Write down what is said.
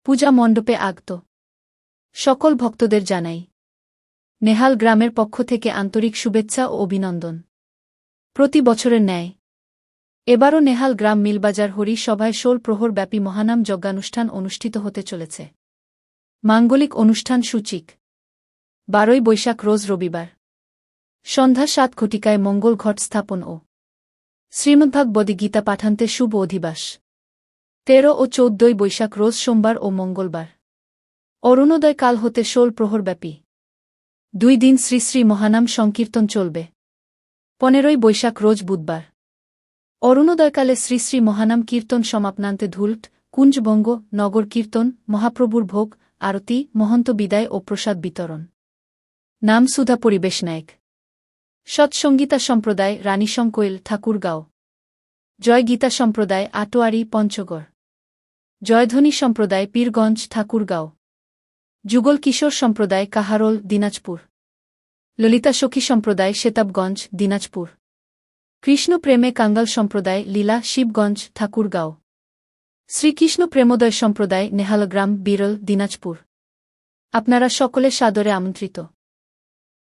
পূজা মণ্ডপে আগত সকল ভক্তদের জানাই নেহাল গ্রামের পক্ষ থেকে আন্তরিক শুভেচ্ছা ও অভিনন্দন। প্রতি বছরের ন্যায় এবারও নেহাল গ্রাম মিলবাজার হরি সভায় ১৬ প্রহর ব্যাপী মহানাম যজ্ঞানুষ্ঠান অনুষ্ঠিত হতে চলেছে। মাঙ্গলিক অনুষ্ঠান সূচিক ১২ই বৈশাখ রোজ রবিবার সন্ধ্যা ৭ ঘটিকায় মঙ্গল ঘট স্থাপন ও শ্রীমদ্ভাগবদ্ গীতা পাঠান্তে শুভ অধিবাস। ১৩ ও ১৪ই বৈশাখ রোজ সোমবার ও মঙ্গলবার অরুণোদয় কাল হতে ১৬ প্রহর ব্যাপী ২ দিন শ্রী শ্রী মহানাম সংকীর্তন চলবে। ১৫ই বৈশাখ রোজ বুধবার অরুণোদয়কালে শ্রী শ্রী মহানাম কীর্তন সমাপনান্তে ধুল্ট কুঞ্জভঙ্গ নগর কীর্তন মহাপ্রভুর ভোগ আরতি মহন্ত বিদায় ও প্রসাদ বিতরণ। নাম সুধা পরিবেশ নায়ক সৎসঙ্গীতা সম্প্রদায় রানীশঙ্কৈল ঠাকুরগাঁও, জয় গীতা সম্প্রদায় আটোয়ারি পঞ্চগড়, জয়ধ্বনি সম্প্রদায় পীরগঞ্জ ঠাকুরগাঁও, যুগল কিশোর সম্প্রদায় কাহারোল দিনাজপুর, ললিতা সখী সম্প্রদায় সেতাবগঞ্জ দিনাজপুর, কৃষ্ণ প্রেমে কাঙ্গাল সম্প্রদায় লীলা শিবগঞ্জ ঠাকুরগাঁও, শ্রীকৃষ্ণ প্রেমোদয় সম্প্রদায় নেহালগ্রাম বিরল দিনাজপুর। আপনারা সকলে সাদরে আমন্ত্রিত।